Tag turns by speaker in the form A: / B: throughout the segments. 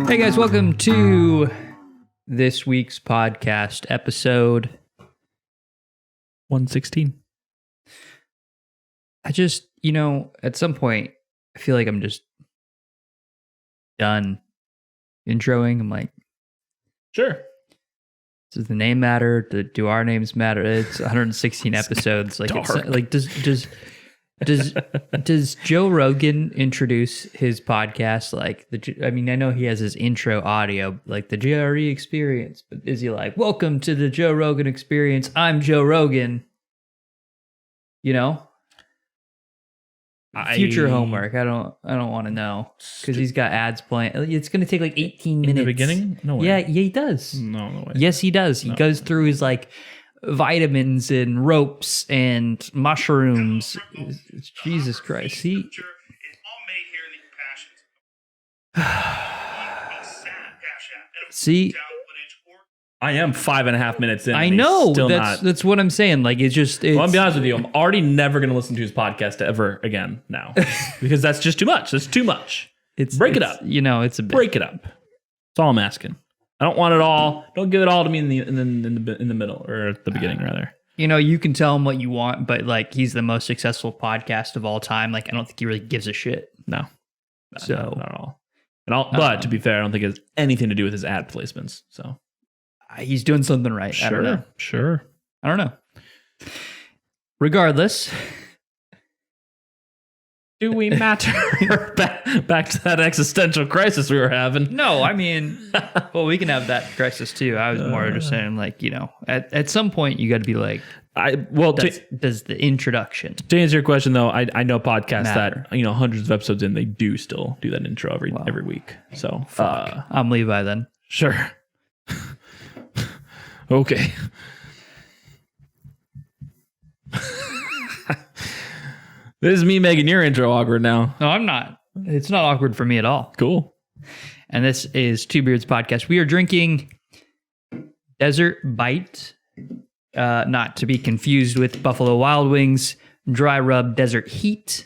A: Hey guys, welcome to this week's podcast episode
B: 116.
A: I just, at some point, I feel like I'm just done introing. I'm like,
B: Sure.
A: does the name matter? Do our names matter? It's 116 episodes. Like, it's, like does Joe Rogan introduce his podcast like I know he has his intro audio like the GRE experience, but is he like, welcome to the Joe Rogan experience, I'm Joe Rogan, future homework. I don't want to know because he's got ads playing. It's going to take like 18 minutes
B: in the beginning. No way.
A: Yeah, he does.
B: No way.
A: Yes, he does. He goes through his like vitamins and ropes and mushrooms. Jesus Christ. See,
B: I am 5.5 minutes in.
A: I know. That's what I'm saying. Like, it's just.
B: Well, I'll be honest with you. I'm already never going to listen to his podcast ever again now because that's just too much. That's too much. Break it up.
A: It's a bit.
B: Break it up. That's all I'm asking. I don't want it all. Don't give it all to me in the middle or at the beginning, rather.
A: You can tell him what you want, but like he's the most successful podcast of all time. Like I don't think he really gives a shit.
B: No.
A: So
B: not at all. But to be fair, I don't think it has anything to do with his ad placements. So
A: he's doing something right.
B: Sure,
A: I don't know.
B: Sure.
A: I don't know. Regardless.
B: Do we matter? back to that existential crisis we were having.
A: No, well, we can have that crisis too. I was more just saying, like, at some point you got to be like, does the introduction.
B: To answer your question, though, I know podcasts
A: matter.
B: that hundreds of episodes in, they do still do that intro every week. So
A: I'm Levi then.
B: Sure. Okay. This is me making your intro awkward now.
A: No, I'm not. It's not awkward for me at all.
B: Cool.
A: And this is Two Beards Podcast. We are drinking Desert Bite, not to be confused with Buffalo Wild Wings Dry Rub Desert Heat.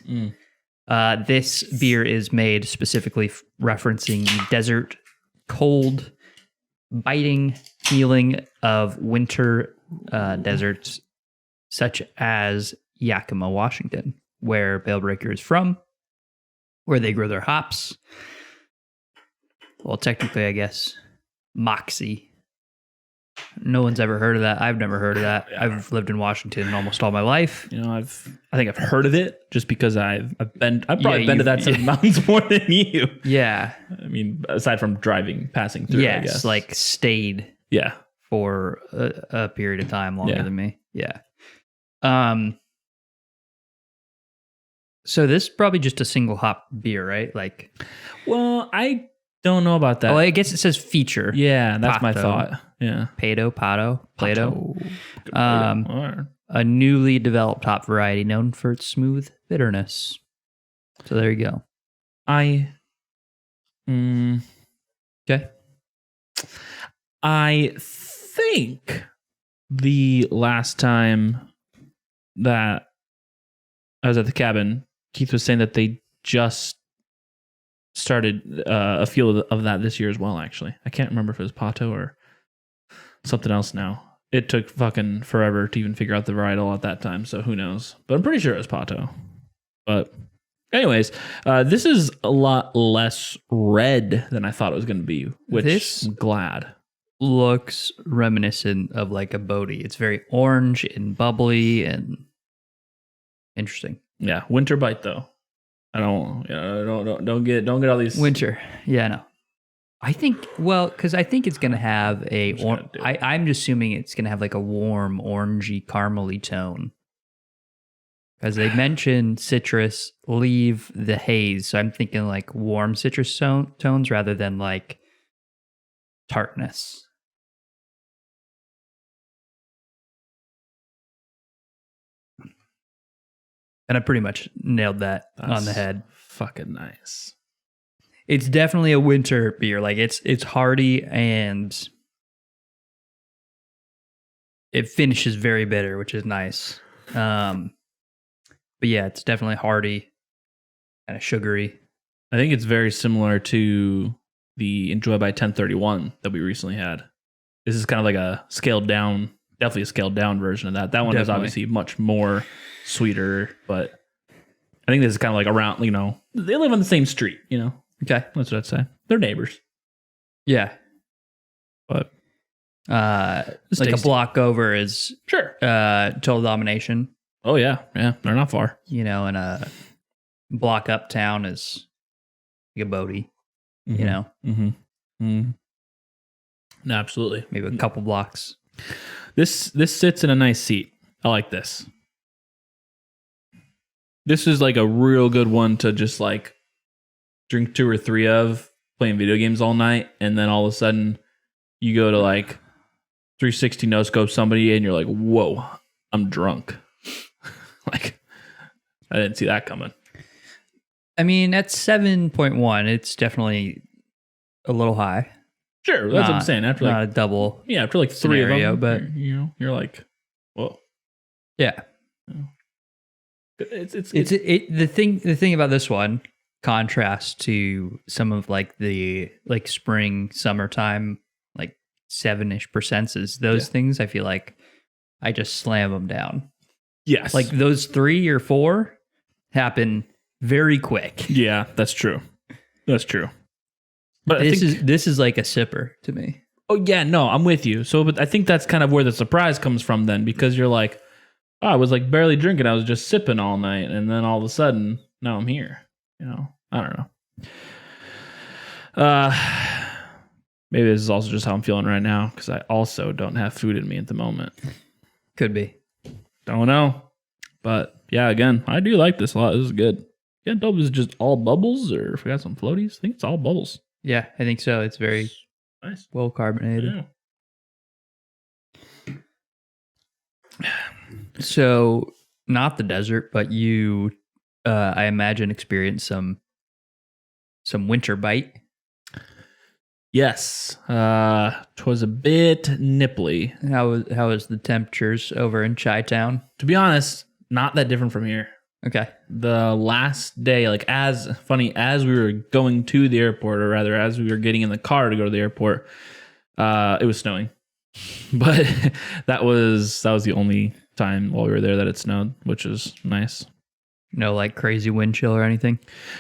A: This beer is made specifically referencing the desert cold, biting feeling of winter deserts, such as Yakima, Washington, where Bale Breaker is from, where they grow their hops. Well, technically, I guess, Moxie. No one's ever heard of that. I've never heard of that. Yeah. I've lived in Washington almost all my life.
B: I think I've heard of it just because I've probably been to that set of mountains more than you.
A: Yeah.
B: Aside from passing through,
A: yes,
B: I guess.
A: Like stayed.
B: Yeah.
A: For a period of time longer than me. Yeah. So this is probably just a single hop beer, right? Like,
B: well, I don't know about that.
A: Oh, I guess it says feature.
B: Yeah, that's my thought. Yeah.
A: Plato. A newly developed hop variety known for its smooth bitterness. So there you go. Okay.
B: I think the last time that I was at the cabin, Keith was saying that they just started a field of that this year as well, actually. I can't remember if it was Pato or something else now. It took fucking forever to even figure out the varietal at that time, so who knows. But I'm pretty sure it was Pato. But anyways, this is a lot less red than I thought it was going to be, which I'm glad.
A: Looks reminiscent of like a Bodhi. It's very orange and bubbly and interesting.
B: Yeah, winter bite though. Don't get all these
A: winter. Yeah, no. I think because I think it's gonna have I'm just assuming it's gonna have like a warm orangey caramely tone. Because they mentioned citrus, leave the haze, so I'm thinking like warm citrus tones rather than like tartness. And I pretty much nailed that on the head.
B: Fucking nice.
A: It's definitely a winter beer. Like it's hearty and it finishes very bitter, which is nice. But yeah, it's definitely hearty, kind of sugary.
B: I think it's very similar to the Enjoy by 1031 that we recently had. This is kind of like a scaled down, definitely a scaled down version of that. That one is obviously much more sweeter, but I think this is kind of like around, they live on the same street,
A: Okay.
B: That's what I'd say. They're neighbors.
A: Yeah.
B: But
A: like
B: tasty.
A: a block over is
B: Sure.
A: Total Domination.
B: Oh, yeah. Yeah. They're not far.
A: And a block uptown is like a Bodie,
B: Mm-hmm. Mm-hmm. No, absolutely.
A: maybe a couple blocks.
B: This sits in a nice seat. I like this. This is like a real good one to just like drink 2 or 3 of, playing video games all night, and then all of a sudden you go to like 360 no scope somebody and you're like, whoa, I'm drunk. Like, I didn't see that coming.
A: I mean, at 7.1, it's definitely a little high.
B: Sure, that's what I'm saying. After
A: not a double.
B: Yeah, after like 3
A: scenario,
B: of them,
A: but
B: you're like, whoa.
A: Yeah.
B: It's
A: the thing about this one contrasts to some of like the like spring, summertime, like 7-ish% is those things. I feel like I just slam them down.
B: Yes.
A: Like those 3 or 4 happen very quick.
B: Yeah, that's true. That's true. But
A: this is like a sipper to me.
B: Oh yeah, no, I'm with you. So, but I think that's kind of where the surprise comes from then, because you're like, oh, I was like barely drinking. I was just sipping all night, and then all of a sudden, now I'm here. I don't know. Maybe this is also just how I'm feeling right now, because I also don't have food in me at the moment.
A: Could be.
B: Don't know. But yeah, again, I do like this a lot. This is good. Can't tell if it's just all bubbles or if we got some floaties. I think it's all bubbles.
A: Yeah, I think so. It's very
B: nice,
A: well carbonated.
B: Yeah.
A: So, not the desert, but you, I imagine, experienced some winter bite.
B: Yes, 'twas a bit nipply.
A: How was the temperatures over in Chi-Town?
B: To be honest, not that different from here.
A: Okay.
B: The last day, like as we were going to the airport, or rather as we were getting in the car to go to the airport, it was snowing. But that was the only time while we were there that it snowed, which is nice.
A: No like crazy wind chill or anything?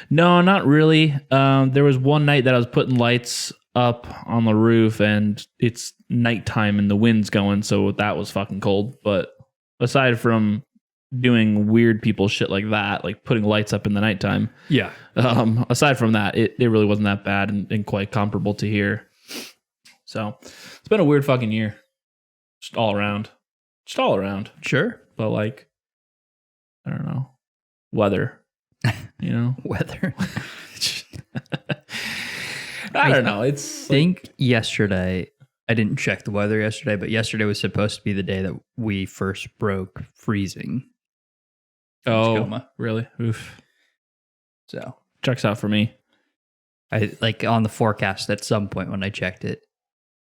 B: No, not really. There was one night that I was putting lights up on the roof and it's nighttime and the wind's going, so that was fucking cold. But aside from doing weird people shit like that, like putting lights up in the nighttime.
A: Yeah.
B: Aside from that, it really wasn't that bad and quite comparable to here. So it's been a weird fucking year. Just all around.
A: Sure.
B: But like, I don't know. Weather.
A: Weather.
B: I don't know. It's
A: think yesterday, I didn't check the weather yesterday, but yesterday was supposed to be the day that we first broke freezing.
B: Tacoma. Really? Oof.
A: So
B: checks out for me.
A: I like on the forecast at some point when I checked it,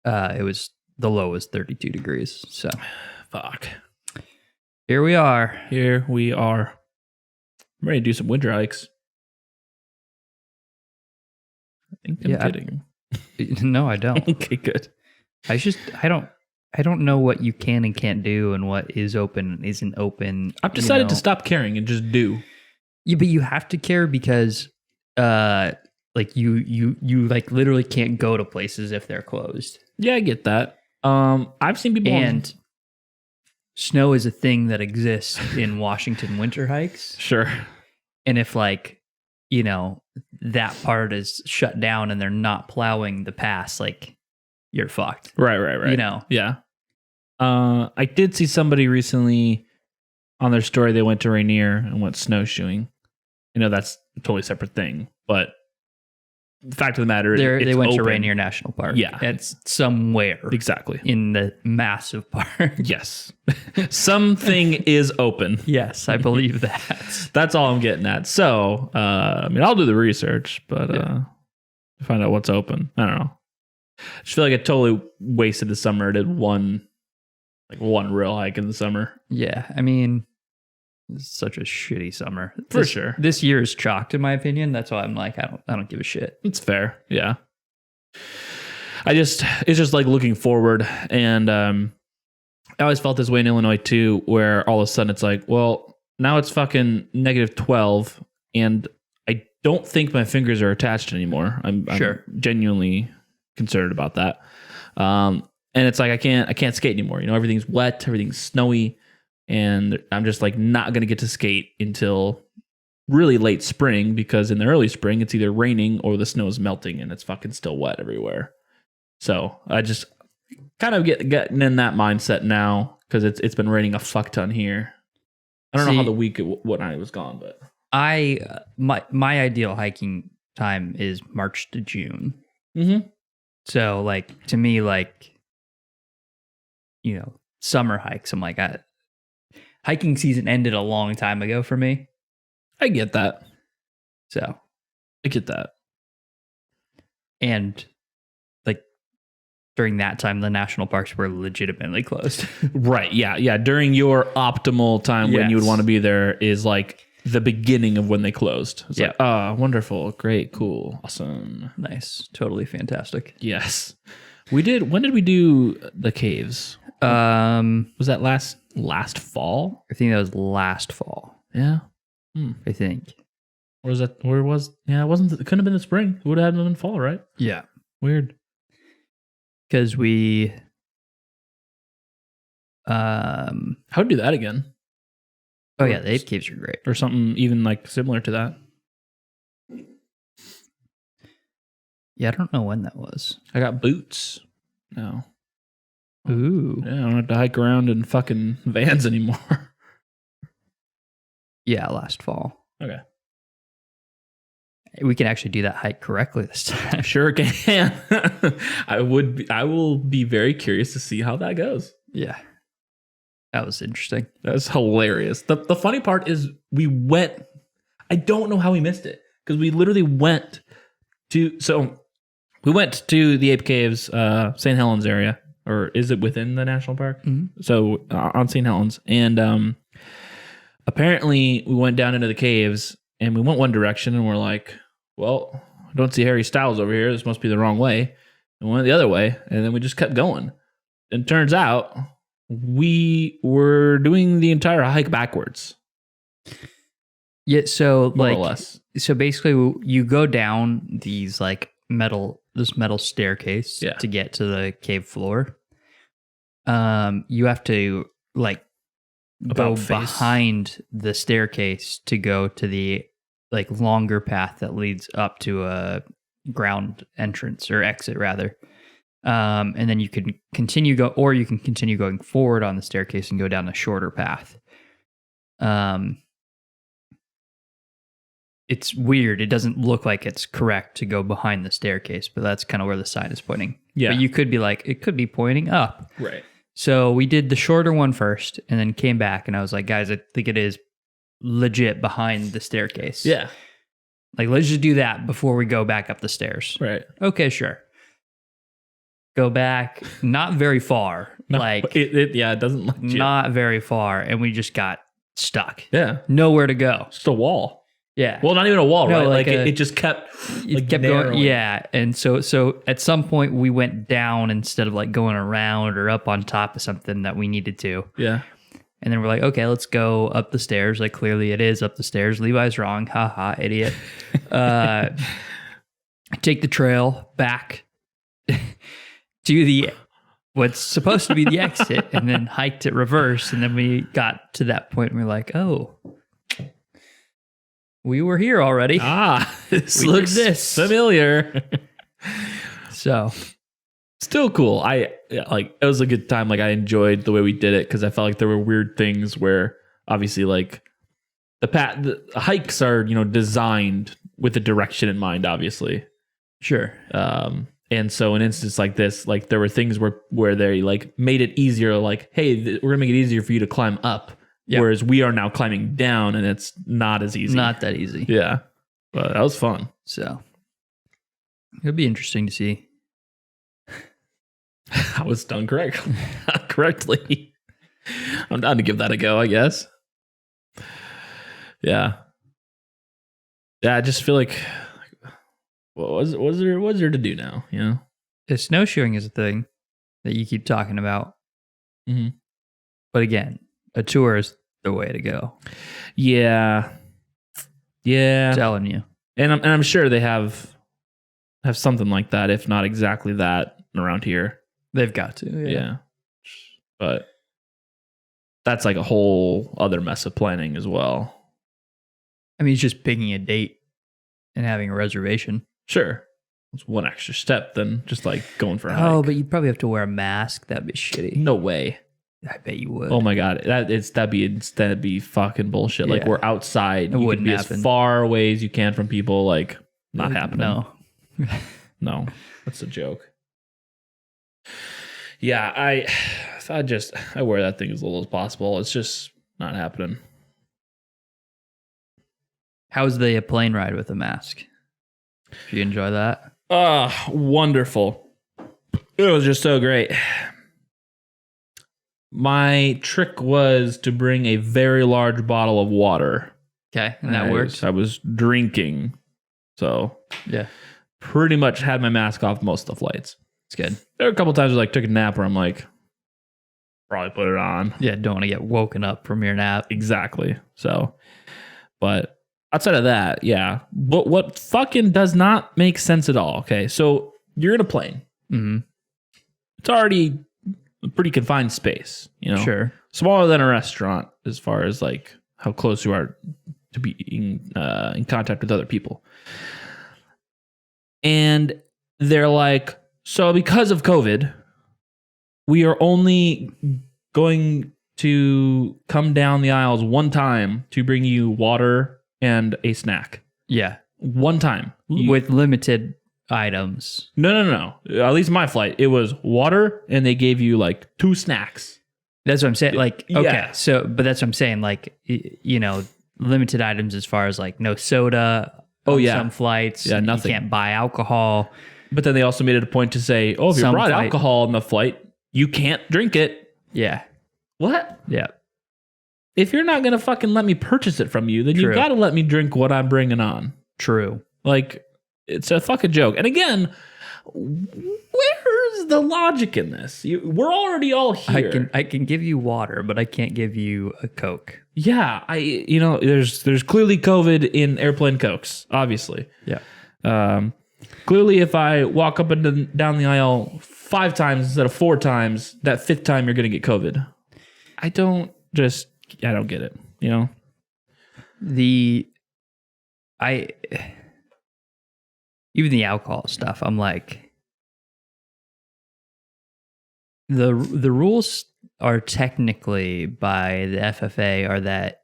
A: it was the low was 32 degrees. So
B: fuck.
A: Here we are.
B: I'm ready to do some winter hikes. I think I'm kidding.
A: No, I don't.
B: Okay, good.
A: I don't know what you can and can't do and what is open and isn't open.
B: I've decided to stop caring and just do.
A: Yeah, but you have to care because like you like literally can't go to places if they're closed.
B: Yeah, I get that. I've seen people
A: and snow is a thing that exists in Washington winter hikes.
B: Sure.
A: And if like, that part is shut down and they're not plowing the pass, like you're fucked.
B: Right. Yeah. I did see somebody recently on their story. They went to Rainier and went snowshoeing. That's a totally separate thing. But the fact of the matter is,
A: they went
B: open.
A: to Rainier National Park.
B: Yeah.
A: It's somewhere.
B: Exactly.
A: In the massive park.
B: Yes. Something is open.
A: Yes, I believe that.
B: That's all I'm getting at. So, I'll do the research, but to find out what's open. I don't know. I just feel like I totally wasted the summer. I did one real hike in the summer.
A: Yeah, I mean, it's such a shitty summer.
B: For sure.
A: This year is chalked, in my opinion. That's why I'm like, I don't give a shit.
B: It's fair. Yeah. it's just like looking forward. And I always felt this way in Illinois too, where all of a sudden it's like, well, now it's fucking -12 and I don't think my fingers are attached anymore. I'm genuinely concerned about that. And it's like, I can't skate anymore. You know, everything's wet, everything's snowy, and I'm just like not going to get to skate until really late spring, because in the early spring, it's either raining or the snow is melting and it's fucking still wet everywhere. So I just kind of getting in that mindset now, because it's been raining a fuck ton here. I don't know how the week when I was gone, but
A: my ideal hiking time is March to June.
B: Mm-hmm.
A: So like to me, like, you know, summer hikes, I'm like, hiking season ended a long time ago for me.
B: I get that.
A: So
B: I get that.
A: And like during that time, the national parks were legitimately closed.
B: Right. Yeah. Yeah. During your optimal time when you would want to be there is like the beginning of when they closed. It's like, wonderful. Great. Cool. Awesome.
A: Nice. Totally fantastic.
B: Yes. When did we do the caves? Was that last fall?
A: I think that was last fall.
B: Yeah.
A: I think.
B: Or was that where it was? Yeah, it couldn't have been the spring. It would have been fall, right?
A: Yeah.
B: Weird.
A: Because we
B: how to do that again?
A: Oh yeah, the ape caves are great.
B: Or something even like similar to that.
A: Yeah, I don't know when that was.
B: I got boots now.
A: Ooh.
B: Yeah, I don't have to hike around in fucking vans anymore.
A: Yeah, last fall.
B: Okay.
A: We can actually do that hike correctly this time.
B: Sure can. I will be very curious to see how that goes.
A: Yeah. That was interesting.
B: That's hilarious. The funny part is we went, I don't know how we missed it, because we literally went to the Ape Caves, St. Helens area, or is it within the national park?
A: Mm-hmm.
B: So on St. Helens. And apparently we went down into the caves and we went one direction and we're like, well, I don't see Harry Styles over here. This must be the wrong way. And we went the other way, and then we just kept going. And turns out we were doing the entire hike backwards.
A: Yeah, so
B: more
A: like,
B: or less.
A: So basically you go down these like metal staircase to get to the cave floor. You have to like go behind the staircase to go to the like longer path that leads up to a ground entrance or exit rather. And then you can continue going forward on the staircase and go down a shorter path. It's weird. It doesn't look like it's correct to go behind the staircase, but that's kind of where the sign is pointing.
B: Yeah.
A: But you could be like, it could be pointing up.
B: Right.
A: So we did the shorter one first and then came back and I was like, guys, I think it is legit behind the staircase.
B: Yeah.
A: Like, let's just do that before we go back up the stairs.
B: Right.
A: Okay, sure. Go back, not very far.
B: No,
A: like,
B: it doesn't look
A: not very far. And we just got stuck.
B: Yeah.
A: Nowhere to go.
B: Just a wall.
A: Yeah.
B: Well, not even a wall,
A: No,
B: right?
A: like
B: it just kept
A: going. Yeah. And so at some point we went down instead of like going around or up on top of something that we needed to.
B: Yeah.
A: And then we're like, okay, let's go up the stairs. Like, clearly it is up the stairs. Levi's wrong. Ha ha, idiot. Take the trail back to what's supposed to be the exit, and then hiked it reverse. And then we got to that point and we're like, oh, we were here already.
B: This looks familiar.
A: So
B: still cool. It was a good time. Like, I enjoyed the way we did it because I felt like there were weird things where obviously like the hikes are, designed with a direction in mind, obviously.
A: Sure.
B: And so an instance like this, like there were things where they like made it easier, like, hey, we're gonna make it easier for you to climb up. Yep. Whereas we are now climbing down and it's not as easy.
A: Not that easy.
B: Yeah. But that was fun.
A: So it'll be interesting to see.
B: I was done correctly. I'm down to give that a go, I guess. Yeah. Yeah, I just feel like what's there to do now? You know,
A: The snowshoeing is a thing that you keep talking about.
B: mm-hmm.
A: But again, a tour is the way to go.
B: Yeah,
A: I'm telling you.
B: and I'm sure they have something like that, if not exactly that, around here.
A: They've got to.
B: Yeah. But that's like a whole other mess of planning as well.
A: I mean, it's just picking a date and having a reservation.
B: Sure. It's one extra step than just like going for a hike.
A: Oh, but you'd probably have to wear a mask. That'd be shitty.
B: No way.
A: I bet you would.
B: Oh my God. That'd be fucking bullshit. Like
A: Yeah.
B: we're outside.
A: It
B: You
A: wouldn't
B: can be
A: happen.
B: as far away as you can from people. Like not happening.
A: No.
B: No, that's a joke. Yeah, I wear that thing as little as possible. It's just not happening.
A: How's the plane ride with a mask? Did you enjoy that?
B: Wonderful. It was just so great. My trick was to bring a very large bottle of water.
A: Okay, and that worked.
B: I was drinking. So
A: Yeah,
B: pretty much had my mask off most of the flights.
A: it's good.
B: There were a couple times I like took a nap where I'm like, probably put it on.
A: Yeah, don't want to get woken up from your nap.
B: Exactly. So, but outside of that, yeah. What fucking does not make sense at all. Okay, so you're in a plane.
A: Mm-hmm.
B: It's already a pretty confined space. You know,
A: Sure.
B: smaller than a restaurant as far as like how close you are to being in contact with other people. And they're like, so because of COVID, we are only going to come down the aisles one time to bring you water and a snack.
A: Yeah,
B: One time.
A: with limited items.
B: No. At least my flight, it was water and they gave you like 2 snacks.
A: That's what I'm saying. Like, okay,
B: Yeah.
A: so, but that's what I'm saying. Like, limited items as far as like no soda.
B: Oh,
A: on
B: yeah.
A: some flights.
B: Yeah, nothing.
A: You can't buy alcohol.
B: But then they also made it a point to say, oh, if you
A: Some
B: brought
A: flight-
B: alcohol on the flight, you can't drink it.
A: Yeah,
B: What?
A: yeah.
B: If you're not going to fucking let me purchase it from you, then you
A: True.
B: got to let me drink what I'm bringing on.
A: True.
B: Like, it's a fucking joke. And again, where's the logic in this? We're already all here.
A: I can give you water, but I can't give you a Coke.
B: Yeah, there's clearly COVID in airplane Cokes, obviously.
A: Yeah.
B: Clearly, if I walk up and down the aisle 5 times instead of 4 times, that 5th time you're going to get COVID. I don't get it, you know?
A: Even the alcohol stuff, I'm like, the rules are technically by the FFA are that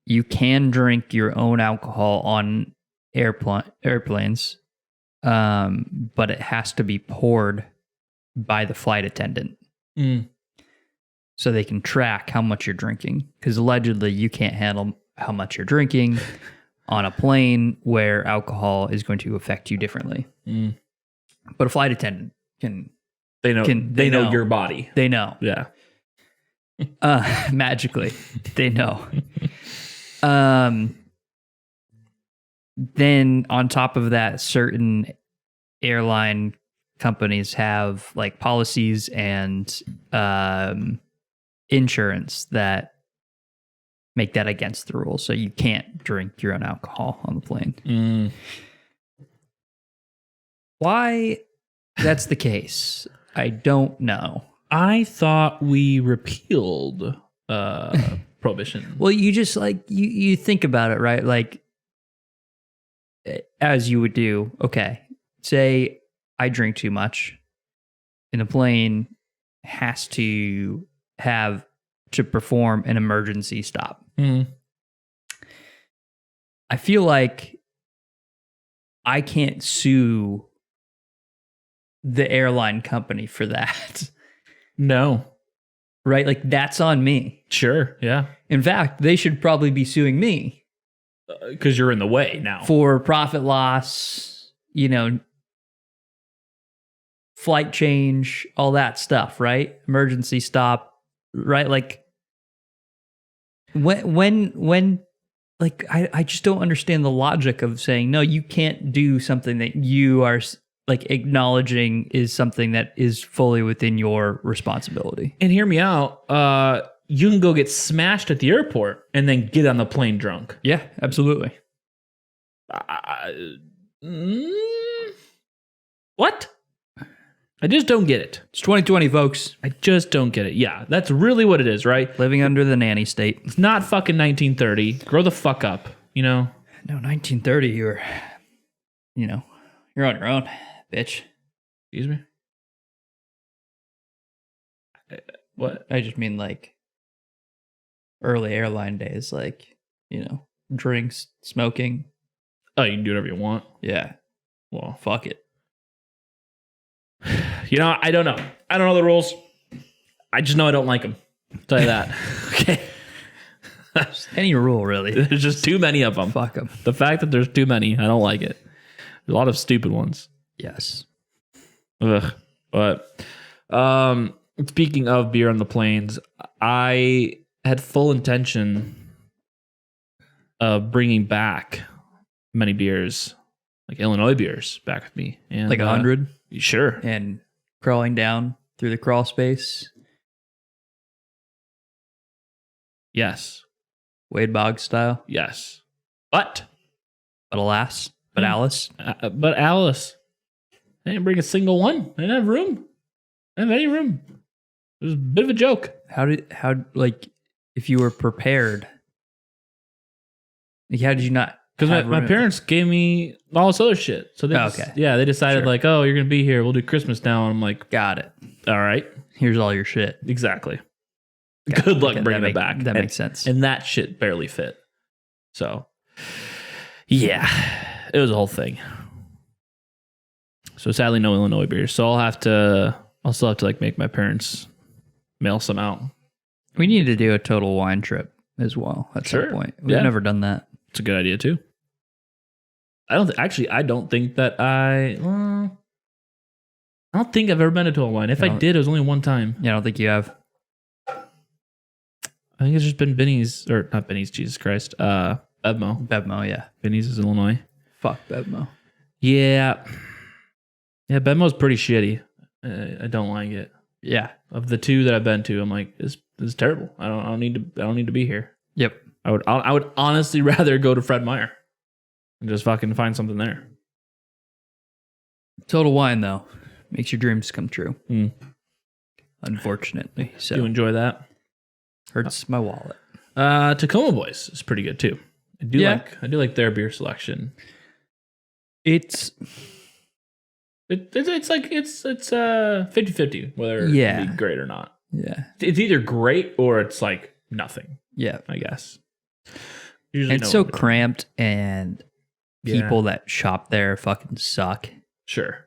A: you can drink your own alcohol on airplanes, but it has to be poured by the flight attendant. So they can track how much you're drinking. Because allegedly you can't handle how much you're drinking on a plane where alcohol is going to affect you differently. But a flight attendant can...
B: They know your body.
A: They know.
B: Yeah.
A: Magically. They know. Then on top of that, certain airline companies have like policies and insurance that make that against the rules. So you can't drink your own alcohol on the plane. Why that's the case, I don't know.
B: I thought we repealed prohibition.
A: Well, you just like you think about it, right? Like as you would do. Okay, say I drink too much, and the plane has to have to perform an emergency stop. I feel like I can't sue the airline company for that.
B: No.
A: Right? Like that's on me.
B: Sure. Yeah.
A: In fact, they should probably be suing me
B: Because you're in the way now.
A: for profit loss, flight change, all that stuff, right? Emergency stop, right? Like when like I just don't understand the logic of saying no, you can't do something that you are like acknowledging is something that is fully within your responsibility.
B: And hear me out. You can go get smashed at the airport and then get on the plane drunk.
A: Yeah, absolutely.
B: What? I just don't get it.
A: It's 2020, folks.
B: I just don't get it. Yeah, that's really what it is, right?
A: Living under the nanny state.
B: It's not fucking 1930. Grow the fuck up, you know?
A: No, 1930, you're on your own, bitch.
B: Excuse me? What?
A: I just mean like early airline days, like, drinks, smoking.
B: Oh, you can do whatever you want.
A: Yeah.
B: Well,
A: Fuck it.
B: I don't know. I don't know the rules. I just know I don't like them. I'll tell you that. Okay.
A: Any rule, really.
B: There's just too many of them.
A: Fuck them.
B: The fact that there's too many, I don't like it. There's a lot of stupid ones.
A: Yes.
B: Ugh. But speaking of beer on the planes, I had full intention of bringing back many beers, like Illinois beers, back with me. And,
A: Like 100?
B: Sure.
A: And crawling down through the crawl space.
B: Yes.
A: Wade Boggs style.
B: Yes. But
A: Alice.
B: But Alice, I didn't bring a single one. I didn't have room. I didn't have any room. It was a bit of a joke.
A: How if you were prepared, like, how did you not?
B: Because my parents gave me all this other shit. So they they decided
A: Sure.
B: like, oh, you're going to be here. We'll do Christmas now. And I'm like,
A: Got it.
B: all right.
A: Here's all your shit.
B: Exactly.
A: Got
B: Good
A: it.
B: luck
A: Okay,
B: bringing it back.
A: That makes sense.
B: And that shit barely fit. So, yeah, it was a whole thing. So sadly, no Illinois beers. So I'll still have to like make my parents mail some out.
A: We need to do a total wine trip as well at some point. We've never done that.
B: It's a good idea too. I don't think that I don't think I've ever been to Total Wine. If I did, it was only one time.
A: Yeah, I don't think you have.
B: I think it's just been Benny's, or not Benny's, Jesus Christ. Bevmo.
A: Bevmo, yeah.
B: Benny's is Illinois.
A: Fuck Bevmo.
B: Yeah. Yeah, Bevmo's pretty shitty. I don't like it.
A: Yeah.
B: Of the two that I've been to, I'm like, this is terrible. I don't need to be here.
A: Yep.
B: I would honestly rather go to Fred Meyer and just fucking find something there.
A: Total Wine, though, makes your dreams come true.
B: Mm.
A: Unfortunately. So
B: Do you enjoy that?
A: hurts my wallet.
B: Tacoma Boys is pretty good too. I do like their beer selection.
A: It's
B: 50-50 whether it be great or not.
A: Yeah.
B: It's either great or it's like nothing,
A: Yeah.
B: I guess.
A: Usually it's so cramped, and people that shop there fucking suck.
B: Sure.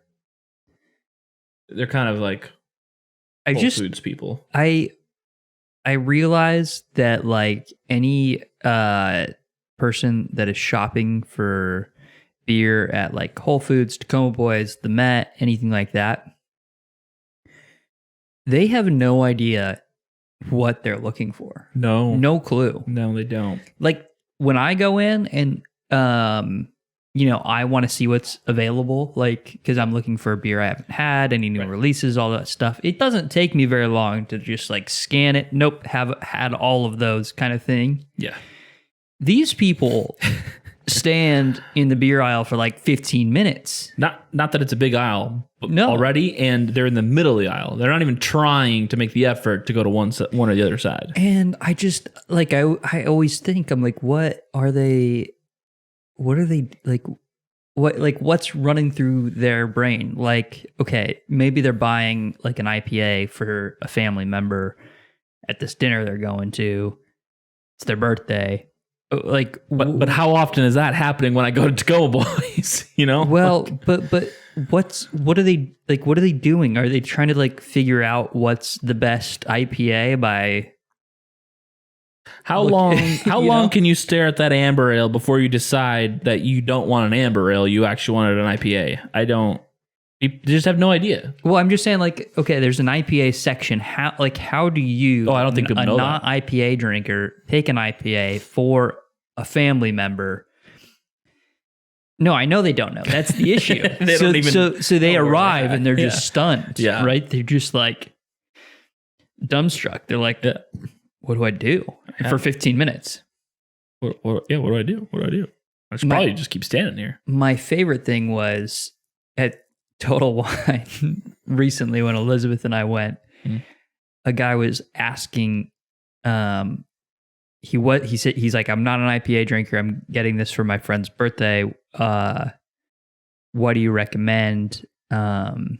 B: They're kind of like Whole Foods people.
A: I realize that like any person that is shopping for beer at like Whole Foods, Tacoma Boys, the Met, anything like that, they have no idea what they're looking for. No clue.
B: No, they don't.
A: Like when I go in and I want to see what's available, like, because I'm looking for a beer I haven't had, any new releases, all that stuff. It doesn't take me very long to just like scan it. Nope, have had all of those kind of thing.
B: Yeah.
A: These people stand in the beer aisle for like 15 minutes.
B: Not that it's a big aisle already, and they're in the middle of the aisle. They're not even trying to make the effort to go to one or the other side.
A: And I just like I always think, I'm like, what are they like? What's running through their brain? Like, okay, maybe they're buying like an IPA for a family member at this dinner they're going to. It's their birthday. Like,
B: but how often is that happening when I go to Tacoma Boys?
A: Well, but what are they doing? Are they trying to like figure out what's the best IPA by?
B: How long can you stare at that amber ale before you decide that you don't want an amber ale, you actually wanted an IPA? You just have no idea.
A: Well, I'm just saying, like, okay, there's an IPA section. How do you?
B: I don't think people know
A: a non IPA drinker pick an IPA for a family member. No, I know they don't know. That's the issue. So they arrive and they're just stunned.
B: Yeah.
A: Right? They're just like dumbstruck. They're like, what do I do for 15 minutes?
B: What do I do? I should probably just keep standing here. My
A: favorite thing was at Total Wine recently when Elizabeth and I went, a guy was asking, he's like, I'm not an IPA drinker. I'm getting this for my friend's birthday. What do you recommend? And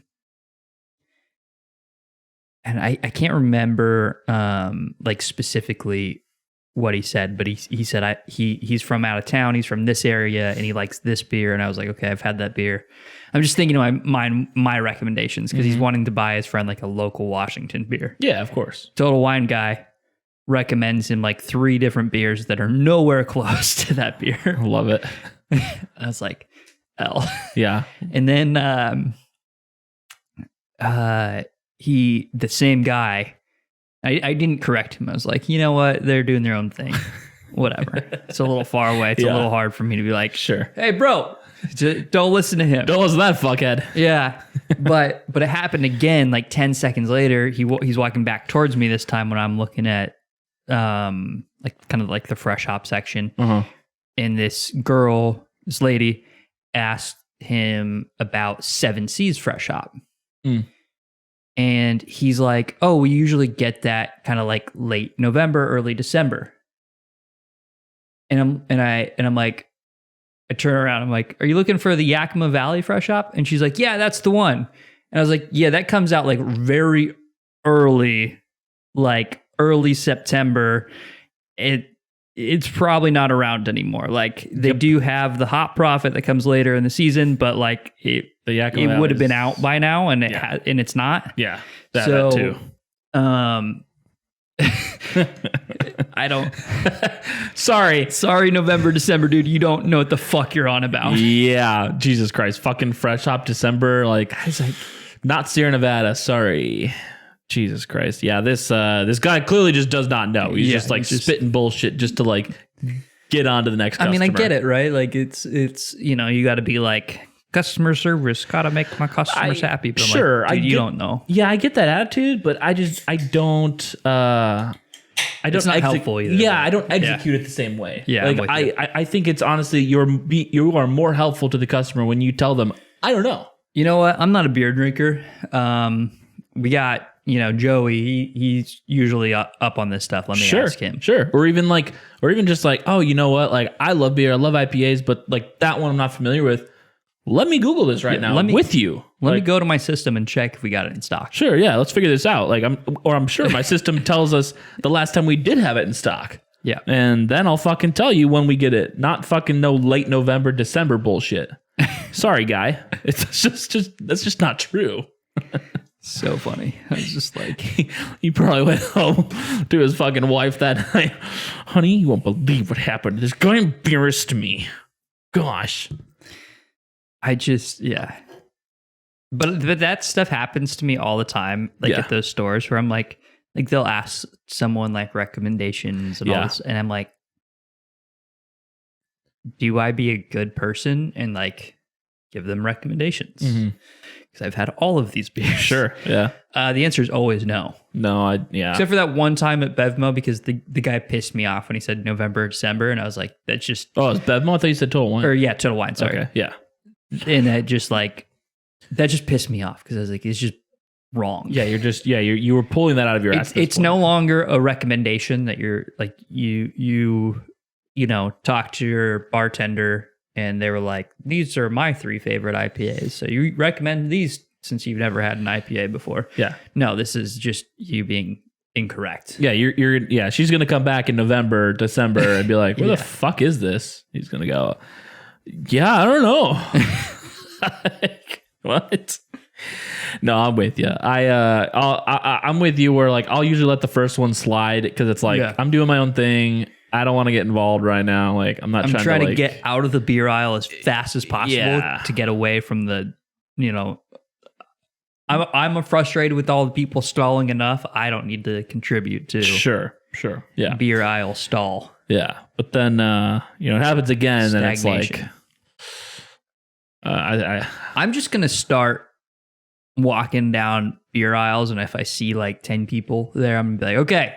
A: I can't remember like specifically what he said, but he said he's from out of town. He's from this area and he likes this beer. And I was like, okay, I've had that beer. I'm just thinking of my recommendations because he's wanting to buy his friend like a local Washington beer.
B: Yeah, of course.
A: Total Wine guy recommends him like 3 different beers that are nowhere close to that beer.
B: I love it.
A: I was like, L.
B: Yeah.
A: And then the same guy, I didn't correct him. I was like, you know what? They're doing their own thing. Whatever. It's a little far away. It's a little hard for me to be like,
B: sure.
A: Hey, bro, don't listen to him.
B: Don't listen to that fuckhead.
A: Yeah. But it happened again, like 10 seconds later. He's walking back towards me this time when I'm looking at like kind of like the fresh hop section. And this lady asked him about 7 C's fresh hop. And he's like, oh, we usually get that kind of like late November, early December. And I'm like, I turn around, I'm like, are you looking for the Yakima Valley fresh hop? And she's like, yeah, that's the one. And I was like, yeah, that comes out like very early, like early September. It's probably not around anymore. Like they do have the Hop Profit that comes later in the season, but like it would have been out by now, and and it's not.
B: Yeah, that too.
A: I don't.
B: Sorry,
A: November, December, dude. You don't know what the fuck you're on about.
B: Yeah, Jesus Christ, fucking fresh hop December, like not Sierra Nevada. Sorry. Jesus Christ. Yeah, this guy clearly just does not know. He's just like spitting bullshit just to like get on to the next customer.
A: I mean, I get it, right? Like it's you got to be like customer service, got to make my customers happy. But
B: sure,
A: I'm like, dude, you don't know.
B: Yeah, I get that attitude, but I don't
A: it's not helpful either.
B: Yeah, I don't execute it the same way.
A: Yeah,
B: like I think it's honestly you are more helpful to the customer when you tell them, I don't know.
A: You know what? I'm not a beer drinker. We got Joey, he's usually up on this stuff. Let me ask him.
B: Sure. Or even just like, oh, you know what? Like, I love beer. I love IPAs, but like that one I'm not familiar with. Let me Google this right now with you.
A: Let me go to my system and check if we got it in stock.
B: Sure. Yeah. Let's figure this out. Like I'm sure my system tells us the last time we did have it in stock.
A: Yeah.
B: And then I'll fucking tell you when we get it. Not fucking no late November, December bullshit. Sorry, guy. It's that's just not true.
A: So funny. I was just like,
B: he probably went home to his fucking wife that night. Honey, you won't believe what happened. This guy embarrassed me. Gosh.
A: But that stuff happens to me all the time. Like at those stores where I'm like they'll ask someone like recommendations and all this. And I'm like, do I be a good person and like give them recommendations? Because I've had all of these beers.
B: Sure. Yeah.
A: The answer is always no.
B: No,
A: Except for that one time at Bevmo because the guy pissed me off when he said November, December. And I was like, that's just...
B: Oh, it's Bevmo? I thought you said Total Wine.
A: Or Total Wine. Sorry.
B: Okay. Yeah.
A: And that just pissed me off because I was like, it's just wrong.
B: Yeah. You were pulling that out of your ass.
A: It's no longer a recommendation that you're like, you talk to your bartender and they were like, these are my 3 favorite IPAs. So you recommend these since you've never had an IPA before.
B: Yeah.
A: No, this is just you being incorrect.
B: Yeah, she's going to come back in November, December and be like, where the fuck is this? He's going to go, yeah, I don't know. Like, what? No, I'm with you. I'm with you where like, I'll usually let the first one slide because it's like, I'm doing my own thing. I don't want to get involved right now. Like I'm trying to
A: get out of the beer aisle as fast as possible to get away from the, I'm frustrated with all the people stalling enough. I don't need to contribute to
B: sure. Yeah.
A: Beer aisle stall.
B: Yeah. But then, it happens again. And it's like,
A: Stagnation. I'm just going to start walking down beer aisles. And if I see like 10 people there, I'm going to be like, okay,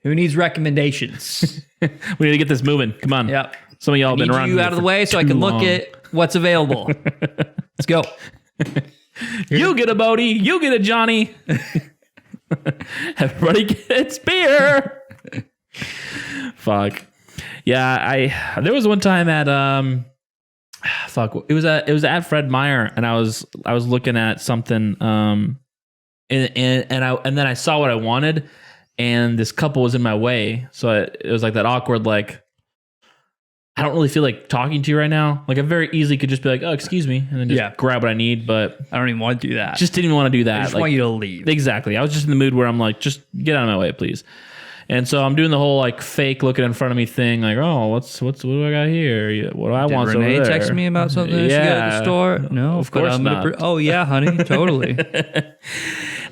A: who needs recommendations?
B: we need to get this moving. Come on.
A: Yep.
B: Some of y'all have
A: Need
B: been around
A: you
B: here
A: out of the
B: for
A: way so I
B: too
A: can
B: long.
A: look at what's available. Let's go.
B: You get a Bodie. You get a Johnny. Everybody gets beer. Fuck. Yeah, there was one time at it was at Fred Meyer, and I was looking at something and then I saw what I wanted, and this couple was in my way, so it was like that awkward like, I don't really feel like talking to you right now. Like I very easily could just be like, oh, excuse me, and then just grab what I need, but
A: I don't even want to do that.
B: just didn't even want to do that.
A: I just
B: Like,
A: want you to leave.
B: exactly. I was just in the mood where I'm like, just get out of my way, please. And so I'm doing the whole like fake looking in front of me thing, like, oh, what do I got here? What do I want?
A: Renee
B: over there?
A: text me about something that she got at the store? No,
B: of
A: but
B: course
A: I'm gonna
B: not.
A: oh yeah, honey, totally.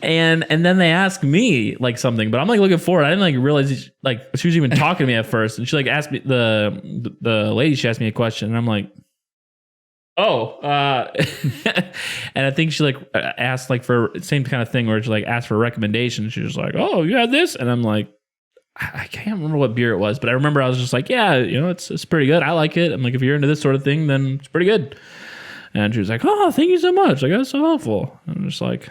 B: And then they ask me like something, but I'm like looking forward. I didn't like realize she was even talking to me at first, and she like asked me the lady. She asked me a question, and I'm like, oh, and I think she like asked like for same kind of thing where she like asked for a recommendation. She was like, oh, you had this, and I'm like, I can't remember what beer it was, but I remember I was just like, yeah, it's pretty good. I like it. I'm like, if you're into this sort of thing, then it's pretty good. And she was like, oh, thank you so much. Like, that's so helpful. I'm just like,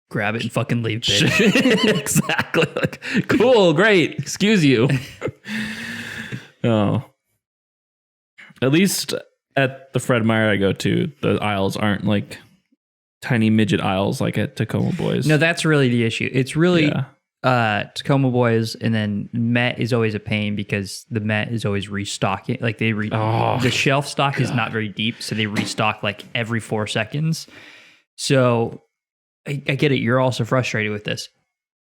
A: grab it and fucking leave, bitch.
B: exactly. Like, cool, great. Excuse you. Oh, at least at the Fred Meyer I go to, the aisles aren't like tiny midget aisles like at Tacoma Boys.
A: No, that's really the issue. It's really
B: Yeah.
A: Tacoma Boys, and then Met is always a pain because the Met is always restocking. Like the shelf stock is not very deep, so they restock like every 4 seconds. So I get it. You're also frustrated with this.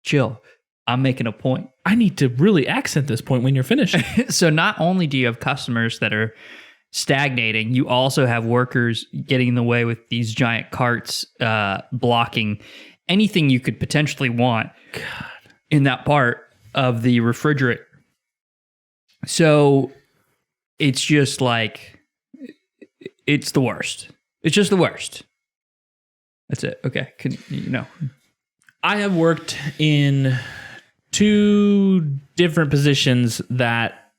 A: Chill. I'm making a point.
B: I need to really accent this point when you're finished.
A: So not only do you have customers that are stagnating, you also have workers getting in the way with these giant carts blocking anything you could potentially want in that part of the refrigerant. So it's just like, it's the worst. It's just the worst. That's it. Okay.
B: I have worked in 2 different positions that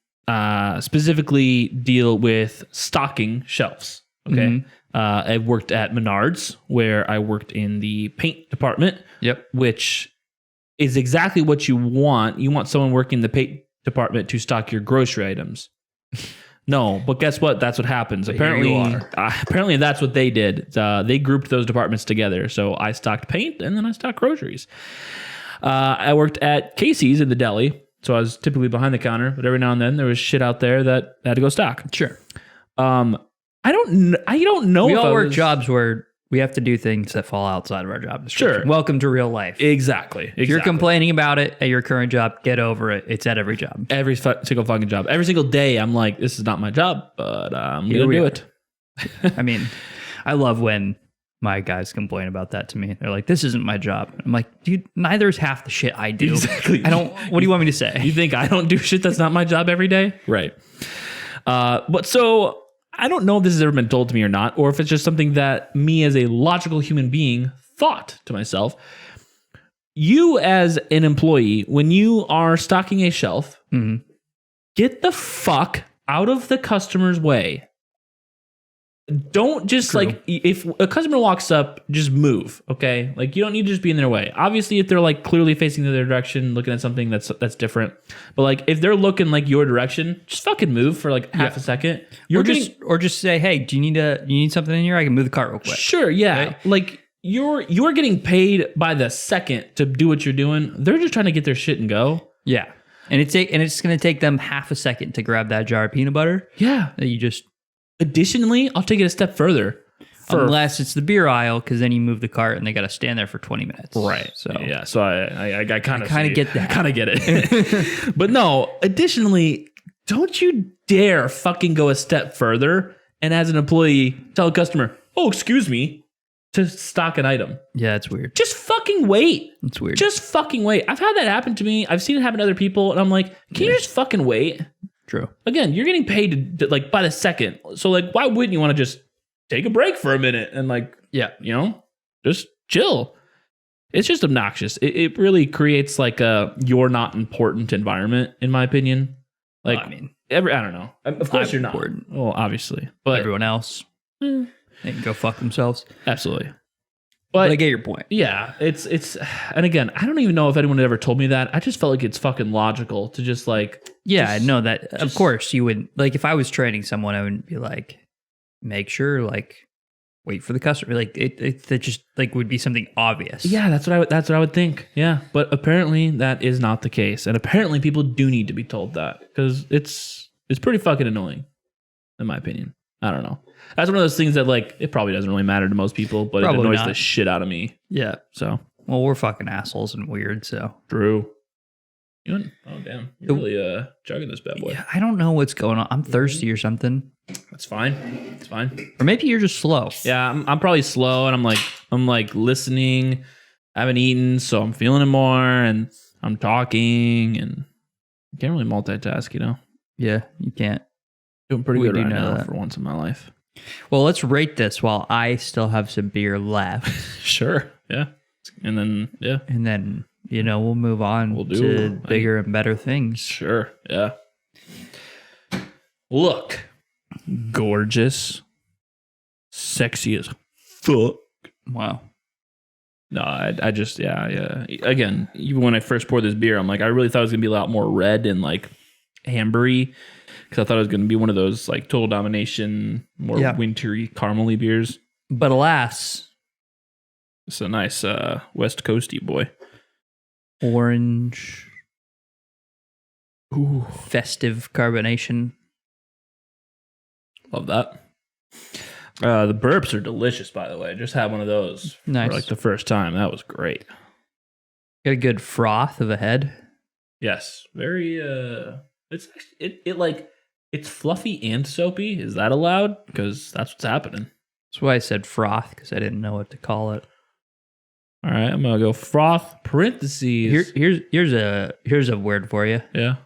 B: specifically deal with stocking shelves. Okay.
A: Mm-hmm.
B: I worked at Menards, where I worked in the paint department.
A: Yep.
B: Which is exactly what you want. You want someone working in the paint department to stock your grocery items. No, but guess what? That's what happens.
A: But here you
B: Apparently that's what they did. They grouped those departments together. So I stocked paint and then I stocked groceries. I worked at Casey's in the deli. So I was typically behind the counter, but every now and then there was shit out there that I had to go stock.
A: Sure.
B: I don't know.
A: We
B: if
A: all
B: I
A: work
B: was-
A: jobs where we have to do things that fall outside of our job description.
B: Sure.
A: Welcome to real life.
B: Exactly.
A: If you're complaining about it at your current job, get over it. It's at every job.
B: Every single fucking job. Every single day, I'm like, this is not my job, but I'm
A: Here
B: going to
A: we
B: do
A: are.
B: it.
A: I mean, I love when my guys complain about that to me. They're like, this isn't my job. I'm like, dude, neither is half the shit I do.
B: Exactly.
A: What do you want me to say?
B: You think I don't do shit that's not my job every day? Right. But so I don't know if this has ever been told to me or not, or if it's just something that me as a logical human being thought to myself. You as an employee, when you are stocking a shelf, get the fuck out of the customer's way. Don't just like, if a customer walks up, just move, okay? Like you don't need to just be in their way. Obviously, if they're like clearly facing the other direction, looking at something that's different. But like if they're looking like your direction, just fucking move for like half a second.
A: Or just say, hey, do you need something in here? I can move the cart real quick.
B: Sure, yeah.
A: Right?
B: Like you're getting paid by the second to do what you're doing. They're just trying to get their shit and go.
A: Yeah. And it's going to take them half a second to grab that jar of peanut butter.
B: Yeah.
A: That you just...
B: Additionally, I'll take it a step further.
A: Unless it's the beer aisle, because then you move the cart and they got to stand there for 20 minutes.
B: Right.
A: So
B: yeah. So I kind of
A: get that.
B: I kind of get it. But no. Additionally, don't you dare fucking go a step further and as an employee tell a customer, "Oh, excuse me, to stock an item.
A: Yeah, it's weird.
B: Just fucking wait.
A: It's weird.
B: Just fucking wait. I've had that happen to me. I've seen it happen to other people, and I'm like, can you just fucking wait?
A: True.
B: Again, you're getting paid to like by the second. So like, why wouldn't you want to just take a break for a minute and like, just chill? It's just obnoxious. It really creates like a you're not important environment, in my opinion. Like,
A: I mean,
B: I don't know. Of course you're not
A: important.
B: Well, obviously, but
A: Everyone else, they can go fuck themselves.
B: absolutely.
A: But I get your point.
B: Yeah, it's and again, I don't even know if anyone had ever told me that. I just felt like it's fucking logical to just like
A: Yeah, no, that of course you would like if I was training someone, I would be like, make sure like wait for the customer. Like it just like would be something obvious.
B: Yeah, that's what I would think. Yeah, but apparently that is not the case, and apparently people do need to be told that because it's pretty fucking annoying, in my opinion. I don't know. That's one of those things that like it probably doesn't really matter to most people, but
A: Probably
B: it annoys
A: not.
B: the shit out of me.
A: Yeah.
B: So
A: Well, we're fucking assholes and weird, so.
B: true. Oh damn, you're really chugging this bad boy.
A: Yeah, I don't know what's going on. I'm thirsty or something.
B: That's fine. It's fine.
A: Or maybe you're just slow.
B: Yeah, I'm probably slow, and I'm like listening. I haven't eaten, so I'm feeling it more, and I'm talking, and I can't really multitask.
A: Yeah, you can't.
B: Doing pretty
A: We
B: good
A: do
B: right
A: know
B: now
A: that.
B: for once in my life.
A: Well, let's rate this while I still have some beer left.
B: Sure. Yeah. And then
A: And then, we'll move on to bigger and better things.
B: Sure. Yeah. Look, gorgeous, sexy as fuck.
A: Wow.
B: No, I just yeah. Again, even when I first poured this beer, I'm like, I really thought it was gonna be a lot more red and like ambery, because I thought it was gonna be one of those like Total Domination, more wintry, caramely beers.
A: But alas,
B: it's a nice West Coasty boy.
A: Orange.
B: Ooh,
A: Festive carbonation.
B: love that. The burps are delicious, by the way. I just had one of those
A: Nice.
B: for like the first time. That was great.
A: Got a good froth of a head.
B: Yes, very. It's actually, it's fluffy and soapy. Is that allowed? Because that's what's happening.
A: That's why I said froth, because I didn't know what to call it.
B: All right, I'm gonna go froth parentheses.
A: Here's a word for you.
B: Yeah.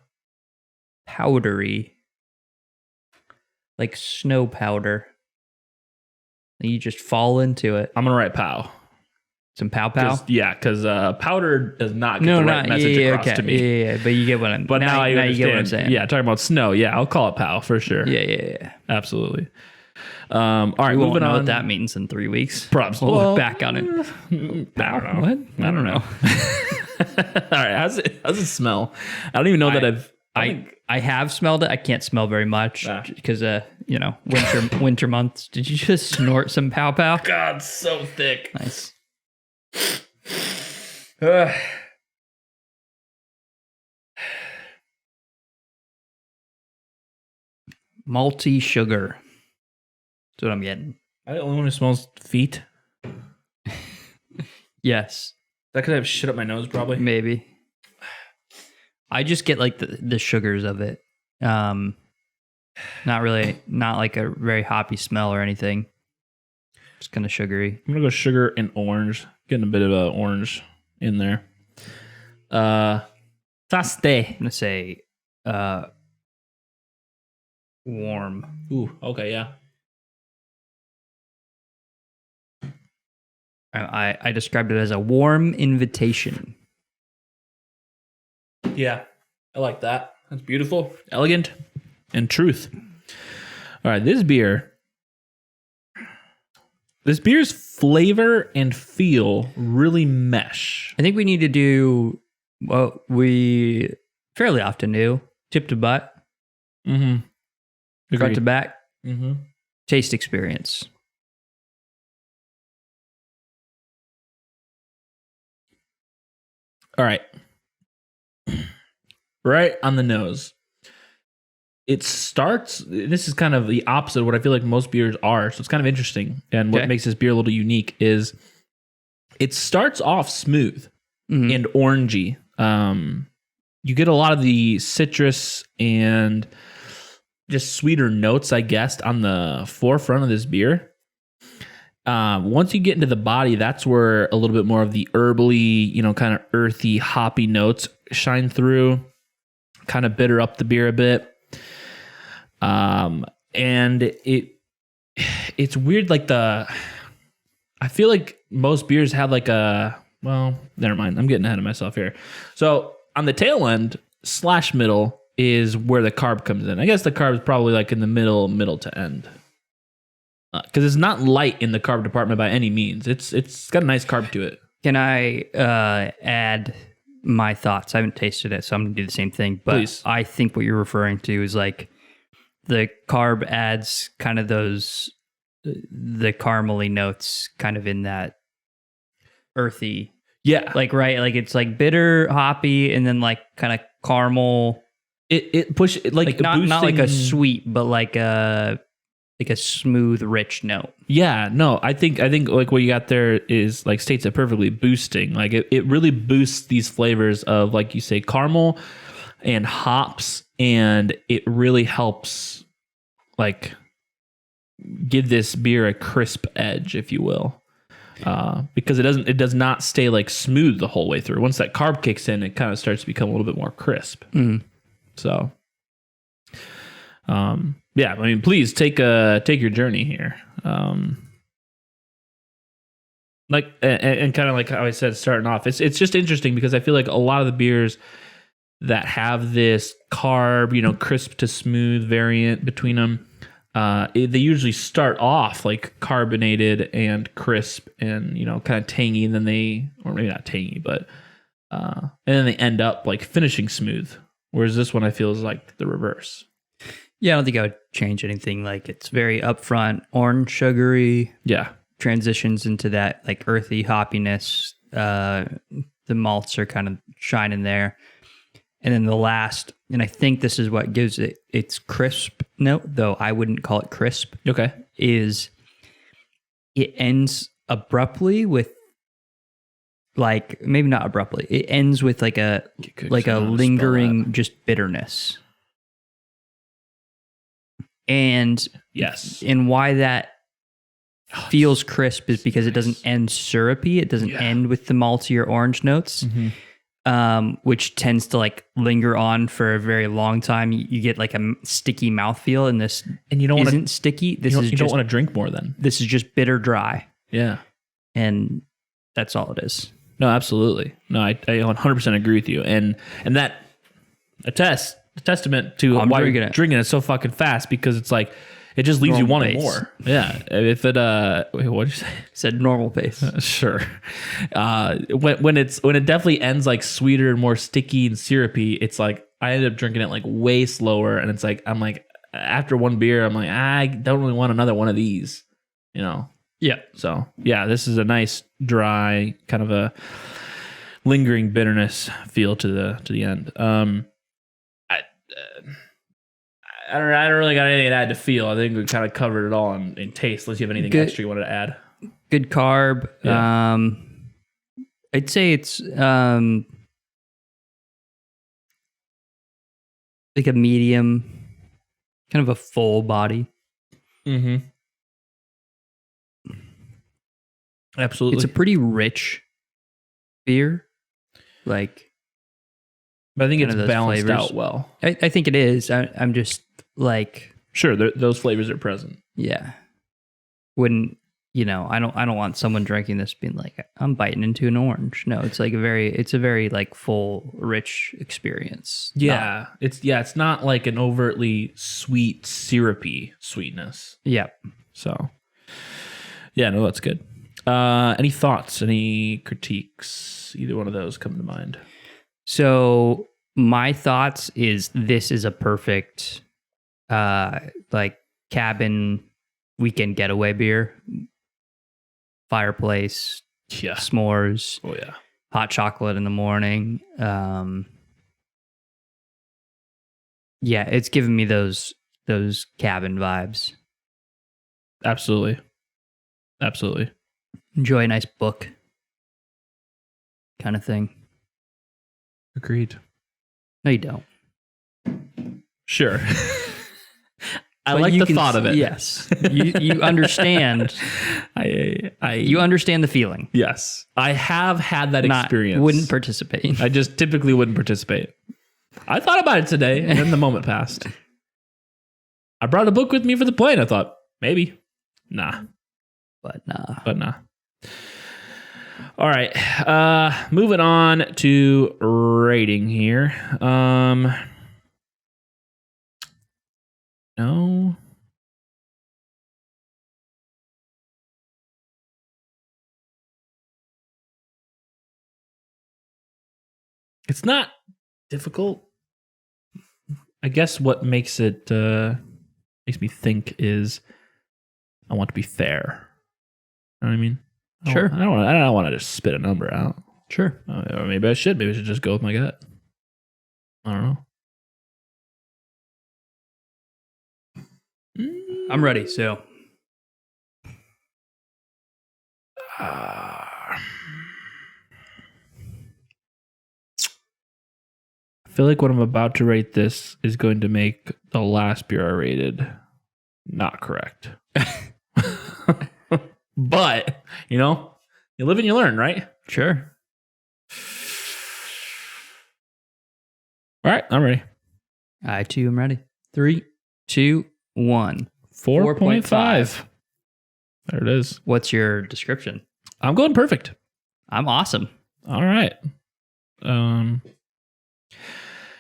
A: Powdery. Like snow powder. You just fall into it.
B: I'm gonna write pow.
A: Some pow pow.
B: Yeah, because powder does not get the right message across to me.
A: Yeah, but you get what I'm.
B: But now you
A: you get what I'm
B: understand.
A: saying.
B: Yeah, talking about snow. Yeah, I'll call it pow for sure.
A: Yeah.
B: Absolutely. All right,
A: We won't
B: moving
A: know
B: on.
A: what that means in 3 weeks.
B: Props.
A: We'll
B: Well,
A: look back on it.
B: I don't know.
A: What? I don't know.
B: All right, how's it smell? I don't even know that
A: I have smelled it. I can't smell very much
B: Ah.
A: because winter months. Did you just snort some pow pow?
B: God, so thick.
A: Nice. Malty sugar. That's what I'm getting.
B: I the only one who smells feet.
A: Yes,
B: That could have shit up my nose, probably.
A: maybe. I just get like the sugars of it. Not like a very hoppy smell or anything. Just kind of sugary.
B: I'm gonna go sugar and orange. Getting a bit of orange in there. Taste.
A: I'm gonna say warm.
B: Ooh, okay, yeah.
A: I described it as a warm invitation.
B: Yeah, I like that. That's beautiful, elegant, and truth. All right, this beer's flavor and feel really mesh.
A: I think we need to do what we fairly often do: tip to butt,
B: Mm-hmm.
A: front to back,
B: Mm-hmm.
A: taste experience.
B: All right. Right on the nose. It starts, this is kind of the opposite of what I feel like most beers are. So it's kind of interesting. And what
A: Okay.
B: makes this beer a little unique is it starts off smooth
A: Mhm.
B: and orangey. You get a lot of the citrus and just sweeter notes, I guess, on the forefront of this beer. Once you get into the body, that's where a little bit more of the herbally, kind of earthy, hoppy notes shine through, kind of bitter up the beer a bit. And it's weird. I feel like most beers have well, never mind. I'm getting ahead of myself here. So on the tail end / middle is where the carb comes in. I guess the carb is probably like in the middle to end. Because it's not light in the carb department by any means. It's got a nice carb to it.
A: Can I add my thoughts? I haven't tasted it, so I'm going to do the same thing. But
B: Please.
A: I think what you're referring to is like the carb adds kind of the caramely notes kind of in that earthy.
B: Yeah.
A: Right? It's like bitter, hoppy, and then like kind of caramel.
B: It push it like
A: not like a
B: boosting-
A: sweet, but like a smooth, rich note.
B: Yeah, no, I think like what you got there is like states it perfectly, boosting. Like it really boosts these flavors of, like you say, caramel and hops, and it really helps like give this beer a crisp edge, if you will. Because it does not stay like smooth the whole way through. Once that carb kicks in, it kind of starts to become a little bit more crisp.
A: Mm.
B: So yeah, I mean, please take your journey here. Like and kind of like how I said starting off, it's just interesting because I feel like a lot of the beers that have this carb, crisp to smooth variant between them, they usually start off like carbonated and crisp and kind of tangy, and then or maybe not tangy, but and then they end up like finishing smooth. Whereas this one I feel is like the reverse.
A: Yeah, I don't think I would change anything. Like it's very upfront, orange, sugary.
B: Yeah.
A: Transitions into that like earthy hoppiness. The malts are kind of shining there. And then the last, and I think this is what gives it its crisp note, though I wouldn't call it crisp.
B: Okay.
A: Is it ends abruptly with like, maybe not abruptly. It ends with like a lingering just bitterness. And
B: yes,
A: and why that feels crisp is because it doesn't end syrupy. It doesn't end with the malty or orange notes, which tends to like linger on for a very long time. You get like a sticky mouthfeel, and this
B: and you don't
A: isn't
B: want to
A: sticky. This
B: you
A: is
B: don't
A: just
B: want to drink more then.
A: This is just bitter dry,
B: Yeah.
A: and that's all it is.
B: No, absolutely. No, I 100% agree with you, and that a testament to why you're drinking it so fucking fast, because it's like it just leaves you wanting more. Yeah. If it what did you say?
A: Said normal pace.
B: Sure. When it definitely ends like sweeter and more sticky and syrupy, it's like I ended up drinking it like way slower, and it's like I'm like after one beer I'm like I don't really want another one of these,
A: Yeah.
B: So yeah, this is a nice dry kind of a lingering bitterness feel to the end. I don't really got anything to add to feel. I think we kind of covered it all in taste. Unless you have anything extra you wanted to add.
A: Good carb.
B: Yeah.
A: I'd say it's like a medium, kind of a full body.
B: Mm-hmm. Absolutely.
A: It's a pretty rich beer. Like,
B: but I think it's
A: those
B: balanced
A: flavors
B: out well.
A: I think it is. I'm just like,
B: sure, those flavors are present.
A: Yeah. Wouldn't, I don't want someone drinking this being like, I'm biting into an orange. No, it's like it's a very like full, rich experience.
B: Yeah. It's not like an overtly sweet, syrupy sweetness.
A: Yeah.
B: So yeah, no, that's good. Any thoughts, any critiques? Either one of those come to mind.
A: So my thoughts is this is a perfect like cabin weekend getaway beer. Fireplace,
B: Yeah.
A: s'mores,
B: Oh yeah.
A: hot chocolate in the morning. Yeah, it's giving me those cabin vibes.
B: Absolutely. Absolutely.
A: Enjoy a nice book kind of thing.
B: Agreed.
A: No, you don't.
B: Sure. I
A: But
B: like
A: you
B: the
A: can
B: thought of it.
A: Yes. You understand. You understand the feeling.
B: Yes. I have had that
A: Not
B: experience.
A: wouldn't participate.
B: I just typically wouldn't participate. I thought about it today, and then the moment passed. I brought a book with me for the plane. I thought, maybe. Nah.
A: But nah.
B: All right. Moving on to rating here. No. It's not difficult. I guess what makes it makes me think is I want to be fair. You know what I mean?
A: Sure.
B: I don't want to just spit a number out.
A: Sure.
B: Or maybe I should. Maybe I should just go with my gut. I don't know.
A: I'm ready, so.
B: I feel like what I'm about to rate this is going to make the last beer I rated not correct. But, you live and you learn, right?
A: Sure.
B: All right, I'm ready.
A: I too am ready. 3, 2, 1.
B: 4.5. There it is.
A: What's your description?
B: I'm going perfect.
A: I'm awesome.
B: All right.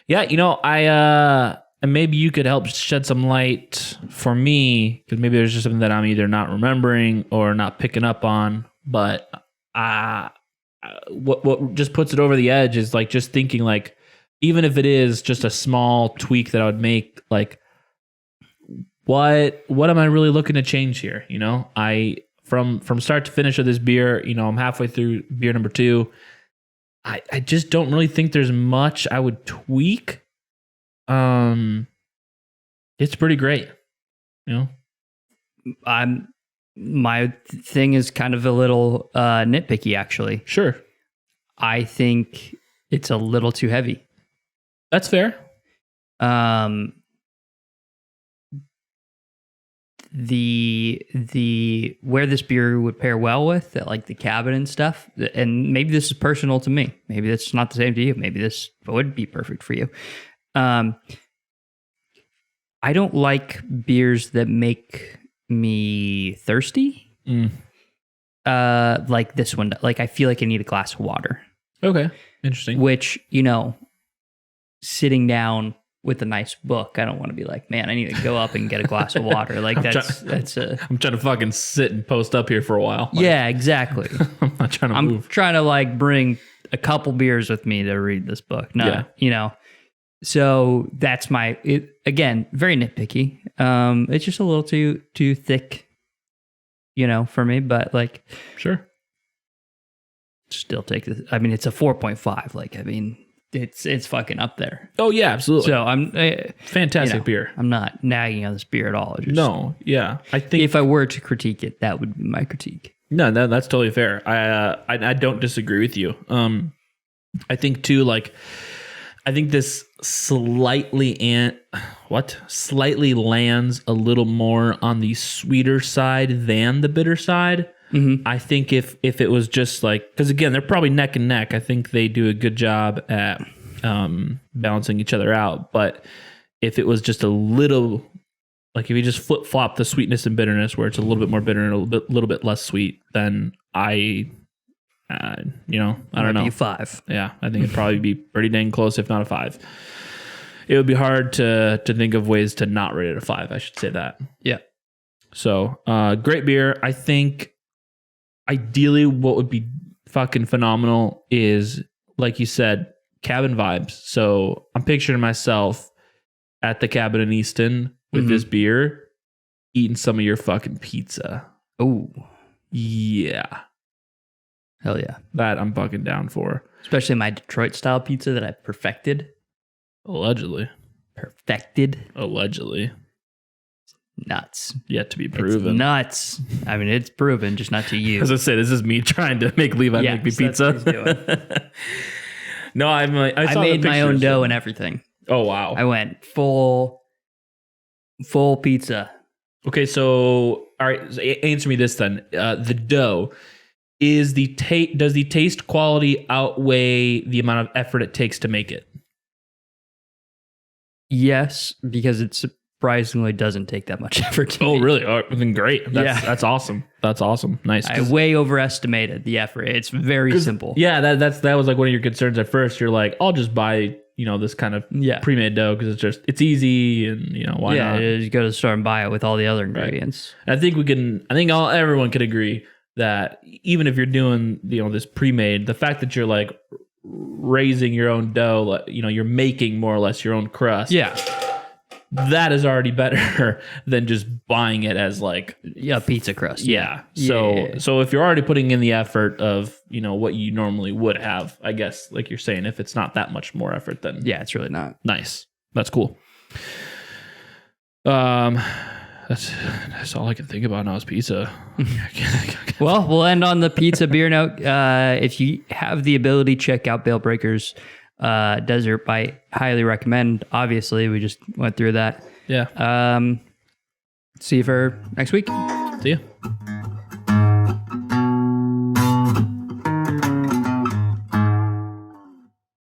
B: Yeah, and maybe you could help shed some light for me, because maybe there's just something that I'm either not remembering or not picking up on. But what just puts it over the edge is like just thinking like, even if it is just a small tweak that I would make, like what am I really looking to change here? I from start to finish of this beer, I'm halfway through beer number 2. I just don't really think there's much I would tweak. It's pretty great.
A: My thing is kind of a little nitpicky, actually.
B: Sure.
A: I think it's a little too heavy.
B: That's fair.
A: The where this beer would pair well with, like the cabin and stuff, and maybe this is personal to me. Maybe that's not the same to you. Maybe this would be perfect for you. I don't like beers that make me thirsty. Like this one. Like I feel like I need a glass of water.
B: Okay. Interesting.
A: Which, sitting down with a nice book, I don't want to be like, man, I need to go up and get a glass of water. Like I'm
B: trying to fucking sit and post up here for a while.
A: Yeah, exactly.
B: I'm not trying to move.
A: I'm trying to like bring a couple beers with me to read this book. No, So that's again, very nitpicky. It's just a little too thick, for me, but like,
B: sure.
A: Still take this. I mean, it's a 4.5. Like, I mean, it's fucking up there.
B: Oh yeah, absolutely.
A: So I'm
B: fantastic beer.
A: I'm not nagging on this beer at all.
B: No, yeah. I think
A: if I were to critique it, that would be my critique.
B: No, that's totally fair. I don't disagree with you. I think too, like, I think this slightly lands a little more on the sweeter side than the bitter side.
A: Mm-hmm.
B: I think if it was just like, because again, they're probably neck and neck. I think they do a good job at balancing each other out. But if it was just a little, like if you just flip flop the sweetness and bitterness, where it's a little bit more bitter and a little bit less sweet, then I don't know.
A: 5.
B: Yeah, I think it'd probably be pretty dang close, if not a 5. It would be hard to think of ways to not rate it a 5. I should say that.
A: Yeah.
B: So, great beer. I think ideally what would be fucking phenomenal is, like you said, cabin vibes. So I'm picturing myself at the cabin in Easton with this beer, eating some of your fucking pizza.
A: Oh.
B: Yeah.
A: Hell yeah.
B: That I'm fucking down for.
A: Especially my Detroit style pizza that I perfected.
B: Allegedly.
A: Nuts.
B: Yet to be proven.
A: It's nuts. I mean, it's proven, just not to you.
B: As I say, this is me trying to make Levi make me pizza.
A: That's what he's doing.
B: No, I
A: made my own dough and everything.
B: Oh, wow.
A: I went full Full pizza.
B: Okay, so all right, so answer me this then. The dough is does the taste quality outweigh the amount of effort it takes to make it?
A: Yes, because it surprisingly doesn't take that much effort to
B: Oh,
A: make.
B: really? Oh, then great. That's awesome. That's awesome. Nice.
A: I way overestimated the effort. It's very simple.
B: Yeah, that was like one of your concerns at first. You're like, I'll just buy, this kind of pre-made dough because it's easy and why not?
A: You go to the store and buy it with all the other ingredients.
B: Right. I think everyone could agree that even if you're doing this pre-made, the fact that you're like raising your own dough, you're making more or less your own crust.
A: Yeah.
B: That is already better than just buying it as like
A: pizza crust.
B: Yeah. So if you're already putting in the effort of, what you normally would have, I guess, like you're saying, if it's not that much more effort, then
A: it's really not.
B: Nice. That's cool. That's all I can think about now is pizza.
A: Well, we'll end on the pizza beer note. If you have the ability, check out Bale Breakers Desert Bite. Highly recommend. Obviously, we just went through that.
B: Yeah.
A: See you for next week.
B: See ya.